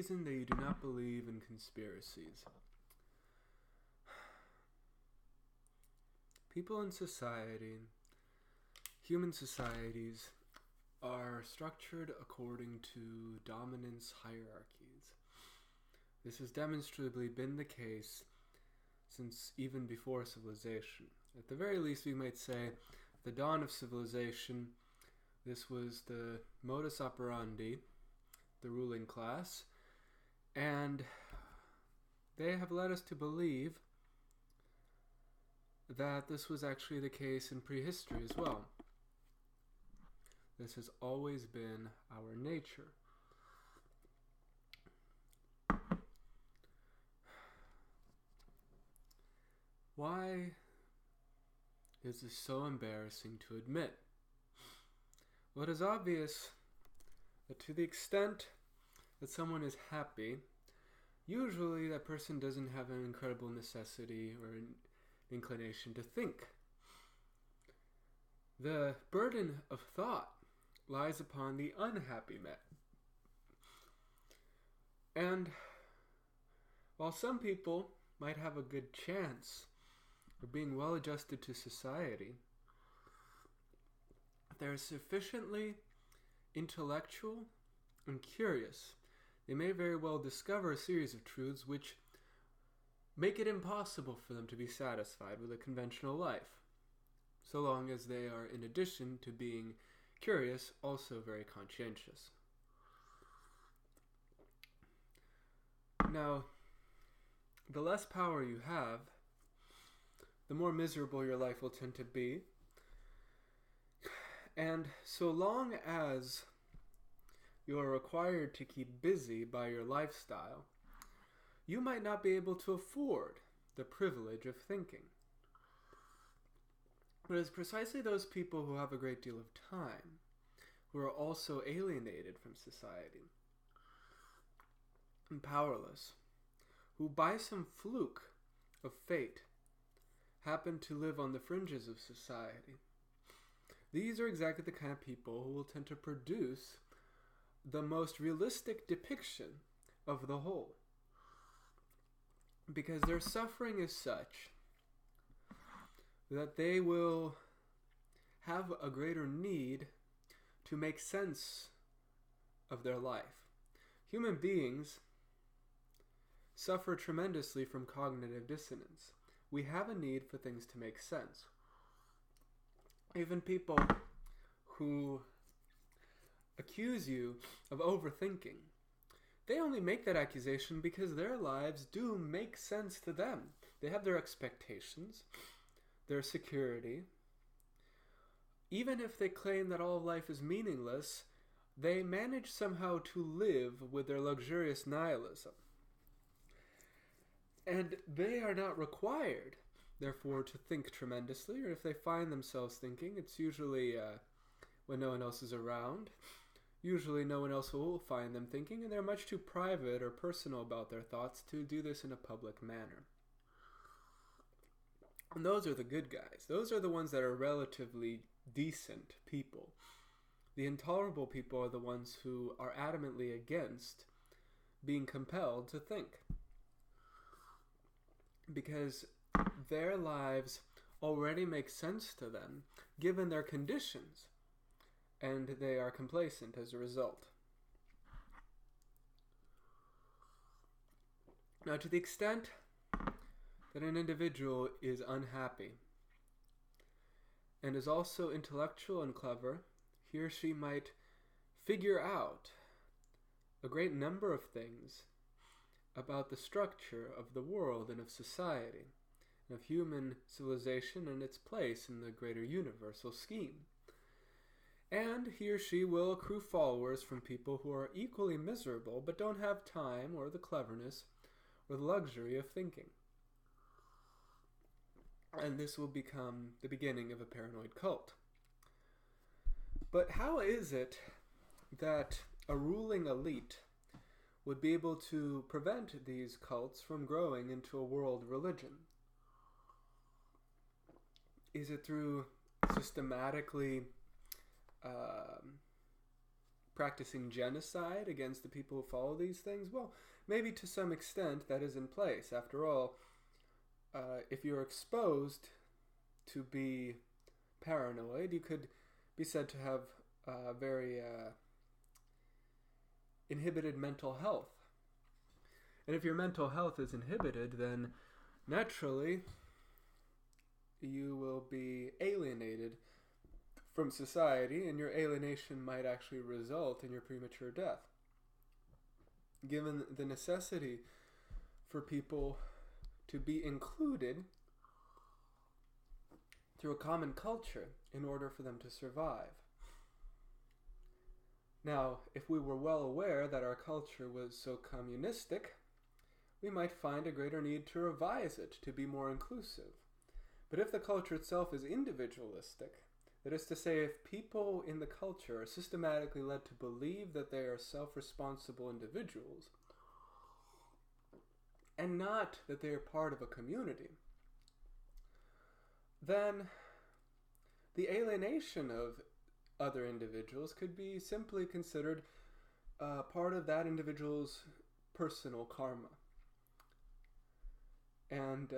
reason that you do not believe in conspiracies. People in society, human societies, are structured according to dominance hierarchies. This has demonstrably been the case since even before civilization. At the very least, we might say, the dawn of civilization, this was the modus operandi, the ruling class, and they have led us to believe that this was actually the case in prehistory as well. This has always been our nature. Why is this so embarrassing to admit? Well, it is obvious that to the extent that someone is happy, usually that person doesn't have an incredible necessity or an inclination to think. The burden of thought lies upon the unhappy man. And while some people might have a good chance of being well adjusted to society, they're sufficiently intellectual and curious. They may very well discover a series of truths which make it impossible for them to be satisfied with a conventional life, so long as they are, in addition to being curious, also very conscientious. Now, the less power you have, the more miserable your life will tend to be. And so long as you are required to keep busy by your lifestyle, you might not be able to afford the privilege of thinking. But it's precisely those people who have a great deal of time who are also alienated from society and powerless, who by some fluke of fate happen to live on the fringes of society. These are exactly the kind of people who will tend to produce the most realistic depiction of the whole, because their suffering is such that they will have a greater need to make sense of their life. Human beings suffer tremendously from cognitive dissonance. We have a need for things to make sense. Even people who accuse you of overthinking, they only make that accusation because their lives do make sense to them. They have their expectations, their security. Even if they claim that all life is meaningless, they manage somehow to live with their luxurious nihilism. And they are not required, therefore, to think tremendously, or if they find themselves thinking, it's usually when no one else is around. Usually no one else will find them thinking, and they're much too private or personal about their thoughts to do this in a public manner. And those are the good guys. Those are the ones that are relatively decent people. The intolerable people are the ones who are adamantly against being compelled to think, because their lives already make sense to them given their conditions, and they are complacent as a result. Now, to the extent that an individual is unhappy and is also intellectual and clever, he or she might figure out a great number of things about the structure of the world and of society, and of human civilization and its place in the greater universal scheme. And he or she will accrue followers from people who are equally miserable but don't have time or the cleverness or the luxury of thinking. And this will become the beginning of a paranoid cult. But how is it that a ruling elite would be able to prevent these cults from growing into a world religion? Is it through systematically practicing genocide against the people who follow these things? Well, maybe to some extent that is in place. After all, if you're exposed to be paranoid, you could be said to have very inhibited mental health. And if your mental health is inhibited, then naturally you will be alienated from society, and your alienation might actually result in your premature death. Given the necessity for people to be included through a common culture in order for them to survive. Now, if we were well aware that our culture was so communistic, we might find a greater need to revise it to be more inclusive. But if the culture itself is individualistic, that is to say, if people in the culture are systematically led to believe that they are self-responsible individuals, and not that they are part of a community, then the alienation of other individuals could be simply considered part of that individual's personal karma. And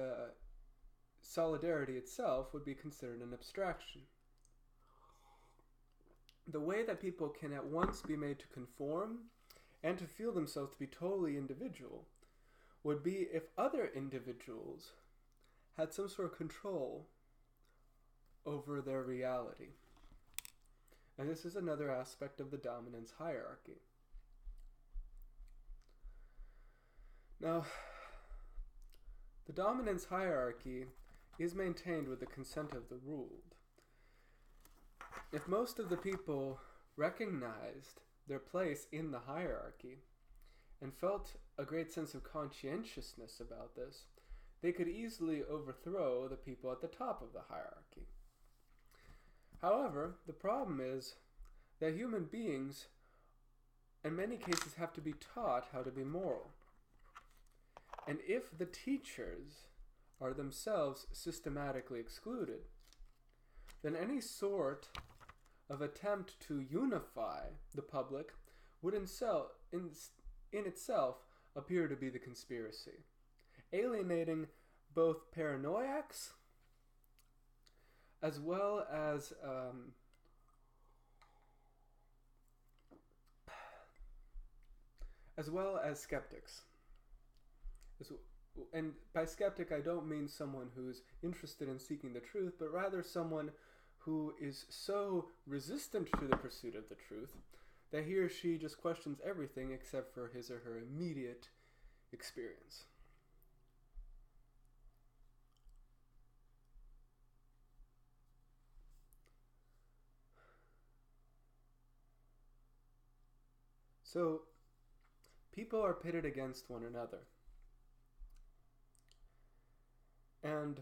solidarity itself would be considered an abstraction. The way that people can at once be made to conform and to feel themselves to be totally individual would be if other individuals had some sort of control over their reality. And this is another aspect of the dominance hierarchy. Now, the dominance hierarchy is maintained with the consent of the ruled. If most of the people recognized their place in the hierarchy and felt a great sense of conscientiousness about this, they could easily overthrow the people at the top of the hierarchy. However, the problem is that human beings in many cases have to be taught how to be moral. And if the teachers are themselves systematically excluded, then any sort of attempt to unify the public would in itself appear to be the conspiracy, alienating both paranoiacs as well as skeptics. And by skeptic, I don't mean someone who's interested in seeking the truth, but rather someone who is so resistant to the pursuit of the truth that he or she just questions everything except for his or her immediate experience. So, people are pitted against one another. And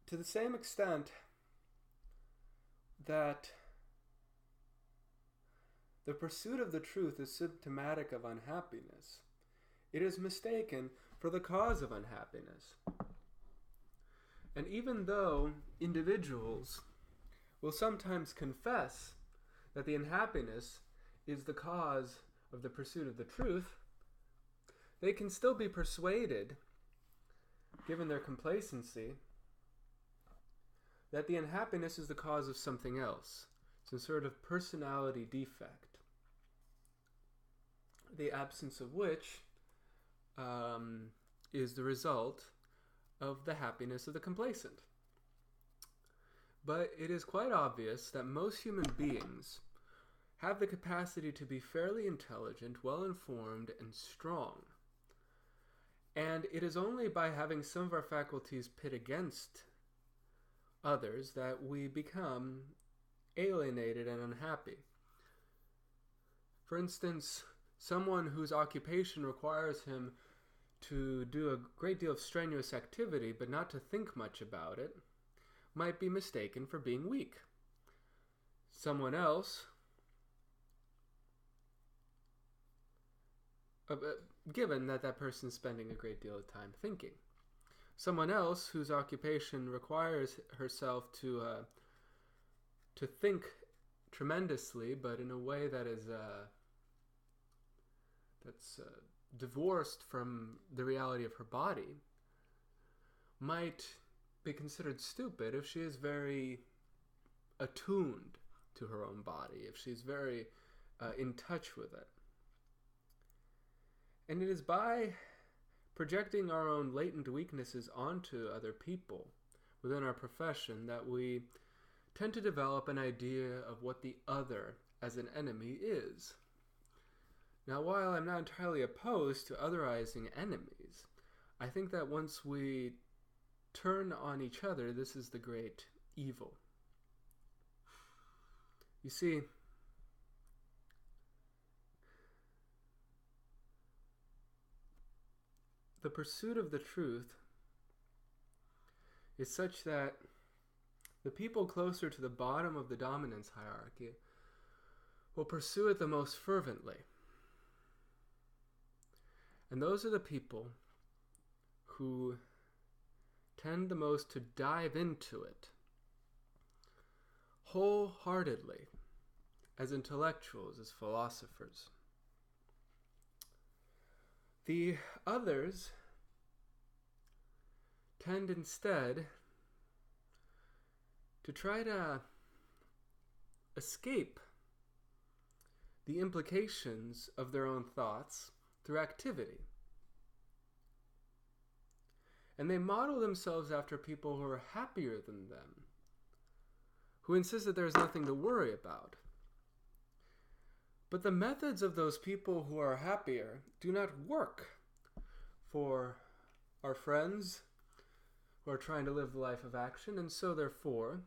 to the same extent that the pursuit of the truth is symptomatic of unhappiness, it is mistaken for the cause of unhappiness. And even though individuals will sometimes confess that the unhappiness is the cause of the pursuit of the truth, they can still be persuaded, given their complacency, that the unhappiness is the cause of something else, some sort of personality defect, the absence of which is the result of the happiness of the complacent. But it is quite obvious that most human beings have the capacity to be fairly intelligent, well-informed, and strong. And it is only by having some of our faculties pit against others that we become alienated and unhappy. For instance, someone whose occupation requires him to do a great deal of strenuous activity but not to think much about it might be mistaken for being weak. Someone else, given that that person is spending a great deal of time thinking. Someone else whose occupation requires herself to think tremendously, but in a way that is that's divorced from the reality of her body, might be considered stupid if she is very attuned to her own body, if she's very in touch with it. And it is by projecting our own latent weaknesses onto other people within our profession that we tend to develop an idea of what the other as an enemy is. Now, while I'm not entirely opposed to otherizing enemies, I think that once we turn on each other, this is the great evil. You see, the pursuit of the truth is such that the people closer to the bottom of the dominance hierarchy will pursue it the most fervently. And those are the people who tend the most to dive into it wholeheartedly, as intellectuals, as philosophers. The others tend instead to try to escape the implications of their own thoughts through activity. And they model themselves after people who are happier than them, who insist that there's nothing to worry about. But the methods of those people who are happier do not work for our friends who are trying to live the life of action, and so therefore,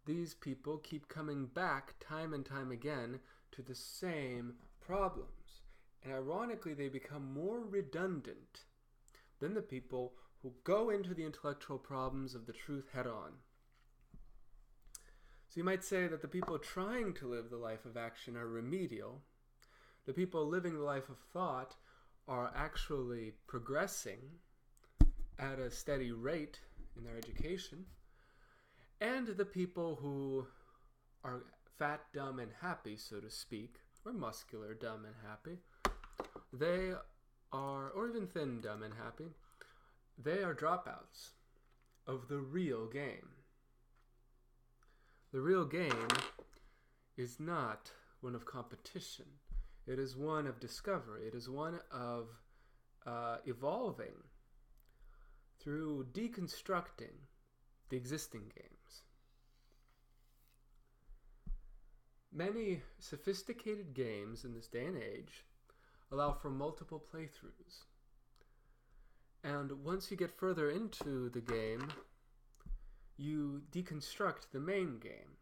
these people keep coming back time and time again to the same problems. And ironically, they become more redundant than the people who go into the intellectual problems of the truth head on. So you might say that the people trying to live the life of action are remedial. The people living the life of thought are actually progressing at a steady rate in their education. And the people who are fat, dumb, and happy, so to speak, or muscular, dumb, and happy, they are, or even thin, dumb, and happy, they are dropouts of the real game. The real game is not one of competition. It is one of discovery. It is one of evolving through deconstructing the existing games. Many sophisticated games in this day and age allow for multiple playthroughs. And once you get further into the game, you deconstruct the main game.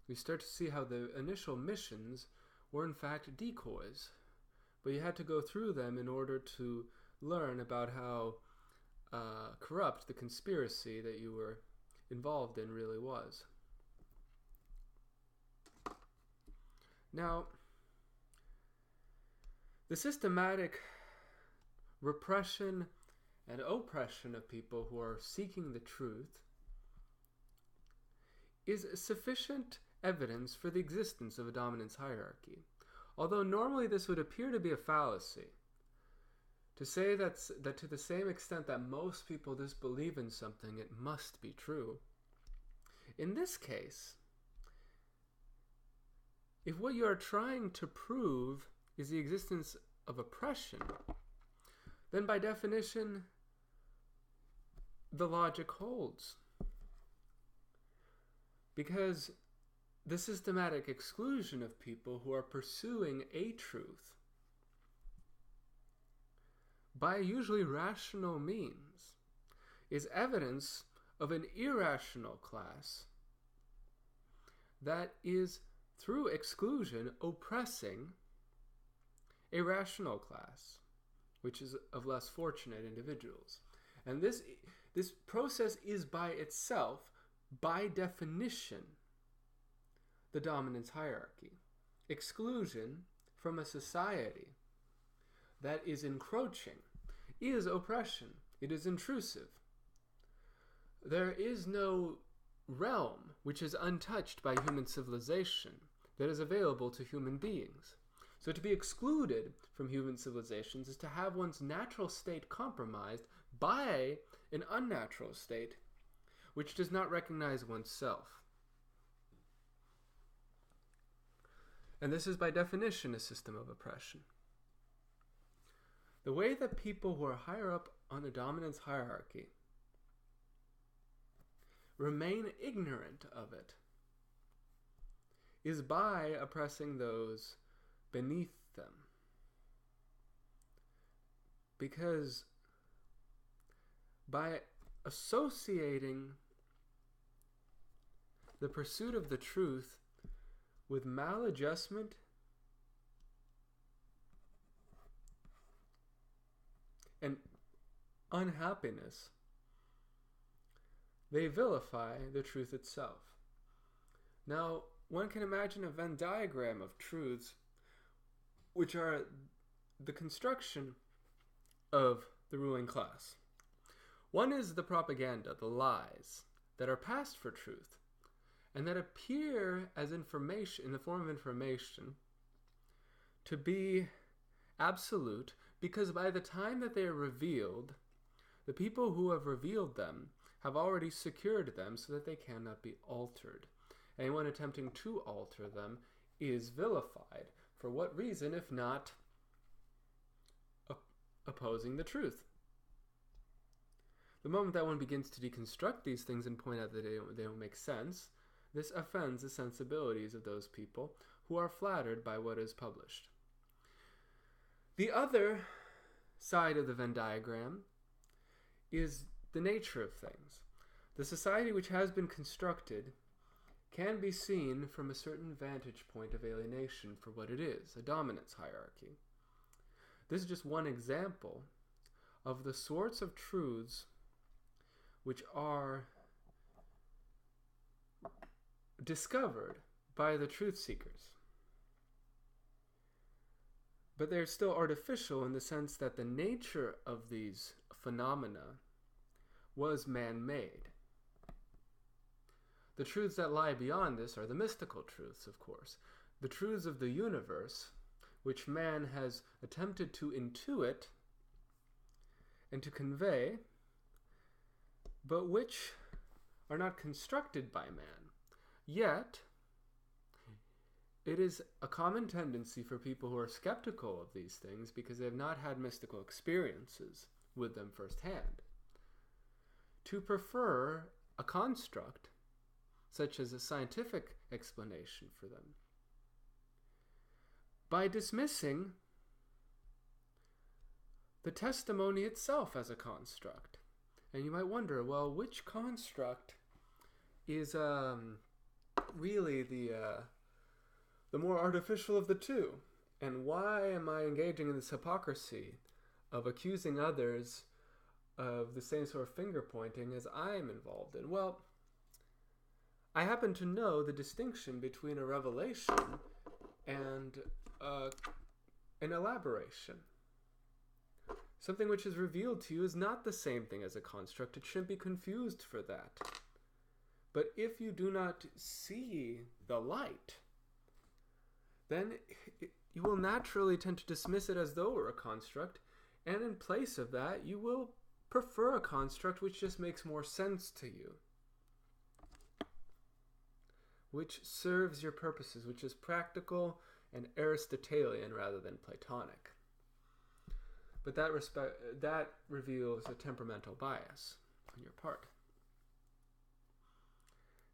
You start to see how the initial missions were in fact decoys, but you had to go through them in order to learn about how corrupt the conspiracy that you were involved in really was. Now, the systematic repression and oppression of people who are seeking the truth is sufficient evidence for the existence of a dominance hierarchy. Although normally this would appear to be a fallacy, to say that to the same extent that most people disbelieve in something, it must be true. In this case, if what you are trying to prove is the existence of oppression, then by definition, the logic holds. Because the systematic exclusion of people who are pursuing a truth by usually rational means is evidence of an irrational class that is, through exclusion, oppressing a rational class, which is of less fortunate individuals. And this process is by itself, by definition, the dominance hierarchy. Exclusion from a society that is encroaching is oppression. It is intrusive. There is no realm which is untouched by human civilization that is available to human beings. So to be excluded from human civilizations is to have one's natural state compromised by an unnatural state which does not recognize oneself. And this is by definition a system of oppression. The way that people who are higher up on the dominance hierarchy remain ignorant of it is by oppressing those beneath them. Because by associating the pursuit of the truth with maladjustment and unhappiness, they vilify the truth itself. Now, one can imagine a Venn diagram of truths which are the construction of the ruling class. One is the propaganda, the lies, that are passed for truth, and that appear as information, in the form of information, to be absolute, because by the time that they are revealed, the people who have revealed them have already secured them so that they cannot be altered. Anyone attempting to alter them is vilified. For what reason, if not opposing the truth? The moment that one begins to deconstruct these things and point out that they don't make sense, this offends the sensibilities of those people who are flattered by what is published. The other side of the Venn diagram is the nature of things. The society which has been constructed can be seen from a certain vantage point of alienation for what it is, a dominance hierarchy. This is just one example of the sorts of truths which are discovered by the truth seekers. But they're still artificial in the sense that the nature of these phenomena was man-made. The truths that lie beyond this are the mystical truths, of course. The truths of the universe, which man has attempted to intuit and to convey, but which are not constructed by man. Yet, it is a common tendency for people who are skeptical of these things, because they have not had mystical experiences with them firsthand, to prefer a construct such as a scientific explanation for them, by dismissing the testimony itself as a construct. And you might wonder, well, which construct is really the more artificial of the two? And why am I engaging in this hypocrisy of accusing others of the same sort of finger pointing as I am involved in? Well, I happen to know the distinction between a revelation and an elaboration. Something which is revealed to you is not the same thing as a construct. It shouldn't be confused for that. But if you do not see the light, then you will naturally tend to dismiss it as though it were a construct, and in place of that, you will prefer a construct which just makes more sense to you, which serves your purposes, which is practical and Aristotelian rather than Platonic. But that reveals a temperamental bias on your part.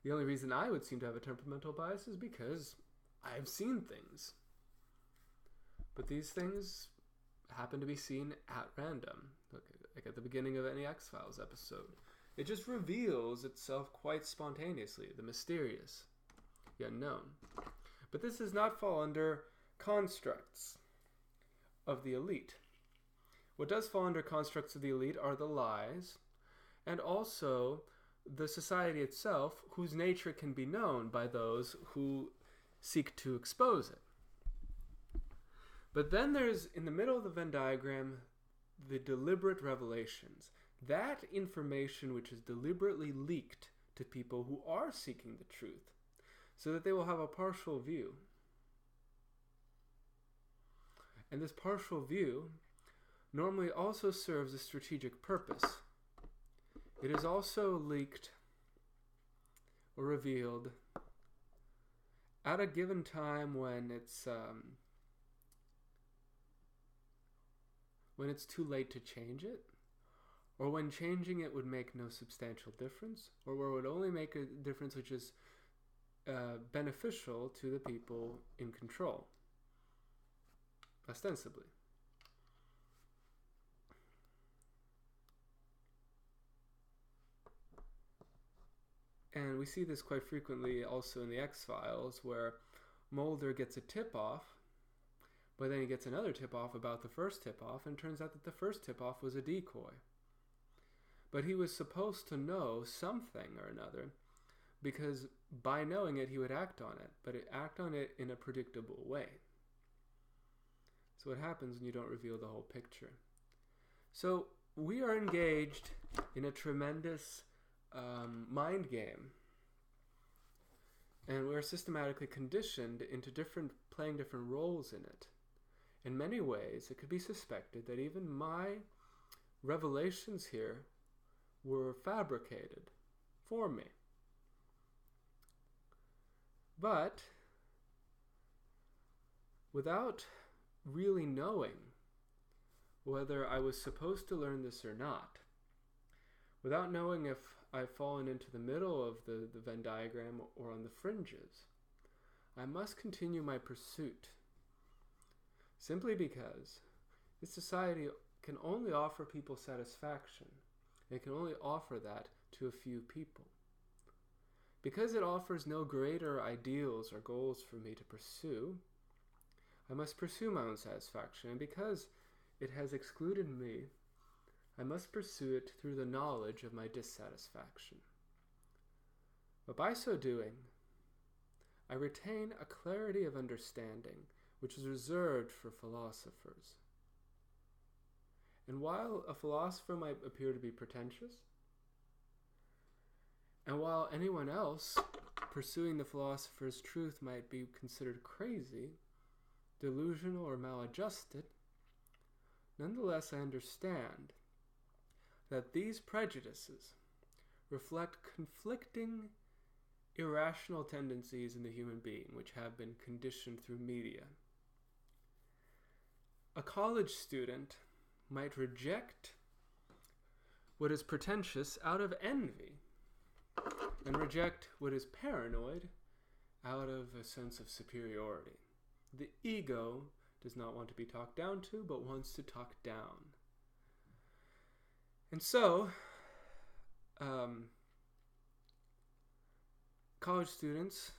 The only reason I would seem to have a temperamental bias is because I've seen things. But these things happen to be seen at random, like at the beginning of any X-Files episode. It just reveals itself quite spontaneously, the mysterious, the unknown. But this does not fall under constructs of the elite. What does fall under constructs of the elite are the lies, and also the society itself, whose nature can be known by those who seek to expose it. But then there's, in the middle of the Venn diagram, the deliberate revelations. That information which is deliberately leaked to people who are seeking the truth, so that they will have a partial view. And this partial view normally also serves a strategic purpose. It is also leaked or revealed at a given time when it's too late to change it, or when changing it would make no substantial difference, or where it would only make a difference which is beneficial to the people in control, ostensibly. And we see this quite frequently also in the X-Files, where Mulder gets a tip-off, but then he gets another tip-off about the first tip-off, and it turns out that the first tip-off was a decoy. But he was supposed to know something or another, because by knowing it, he would act on it, but act on it in a predictable way. So what happens when you don't reveal the whole picture? So we are engaged in a tremendous mind game, and we're systematically conditioned into playing different roles in it. In many ways, it could be suspected that even my revelations here were fabricated for me. But without really knowing whether I was supposed to learn this or not, without knowing if I've fallen into the middle of the Venn diagram or on the fringes, I must continue my pursuit, simply because this society can only offer people satisfaction. It can only offer that to a few people. Because it offers no greater ideals or goals for me to pursue, I must pursue my own satisfaction. And because it has excluded me, I must pursue it through the knowledge of my dissatisfaction. But by so doing, I retain a clarity of understanding which is reserved for philosophers. And while a philosopher might appear to be pretentious, and while anyone else pursuing the philosopher's truth might be considered crazy, delusional, or maladjusted, nonetheless I understand that these prejudices reflect conflicting, irrational tendencies in the human being which have been conditioned through media. A college student might reject what is pretentious out of envy, and reject what is paranoid out of a sense of superiority. The ego does not want to be talked down to, but wants to talk down. And so, college students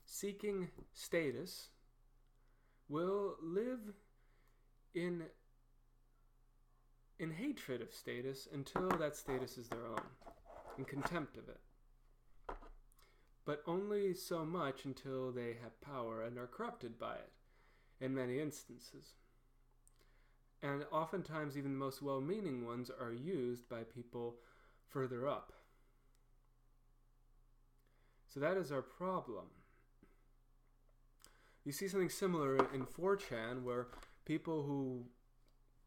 seeking status will live in hatred of status until that status is their own, in contempt of it. But only so much until they have power and are corrupted by it, in many instances. And oftentimes even the most well-meaning ones are used by people further up. So that is our problem. You see something similar in 4chan, where people who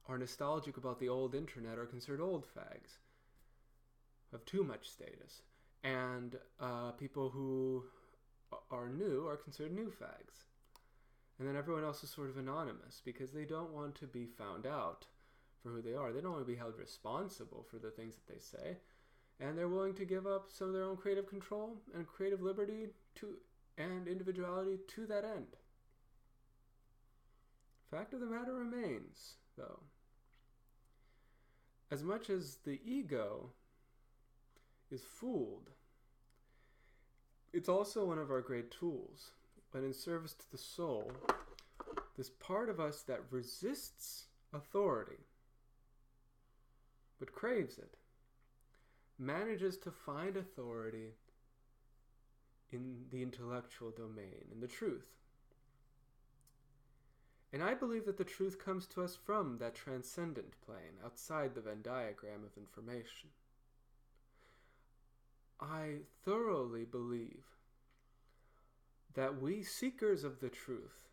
are nostalgic about the old internet are considered old fags, have too much status. And people who are new are considered new fags. And then everyone else is sort of anonymous because they don't want to be found out for who they are. They don't want to be held responsible for the things that they say. And they're willing to give up some of their own creative control and creative liberty and individuality to that end. Fact of the matter remains, though. As much as the ego is fooled, it's also one of our great tools. But in service to the soul, this part of us that resists authority, but craves it, manages to find authority in the intellectual domain, in the truth. And I believe that the truth comes to us from that transcendent plane, outside the Venn diagram of information. I thoroughly believe that we seekers of the truth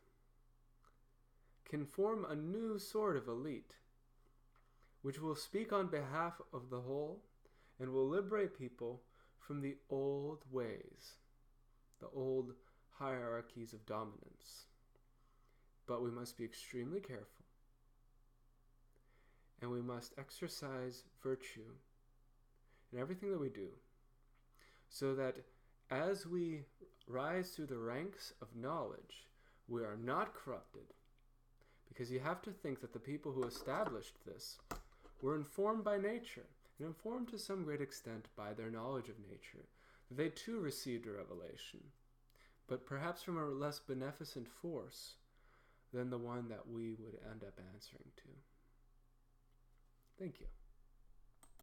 can form a new sort of elite, which will speak on behalf of the whole and will liberate people from the old ways, the old hierarchies of dominance. But we must be extremely careful, and we must exercise virtue in everything that we do, so that as we rise through the ranks of knowledge, we are not corrupted. Because you have to think that the people who established this were informed by nature, and informed to some great extent by their knowledge of nature. They too received a revelation, but perhaps from a less beneficent force than the one that we would end up answering to. Thank you.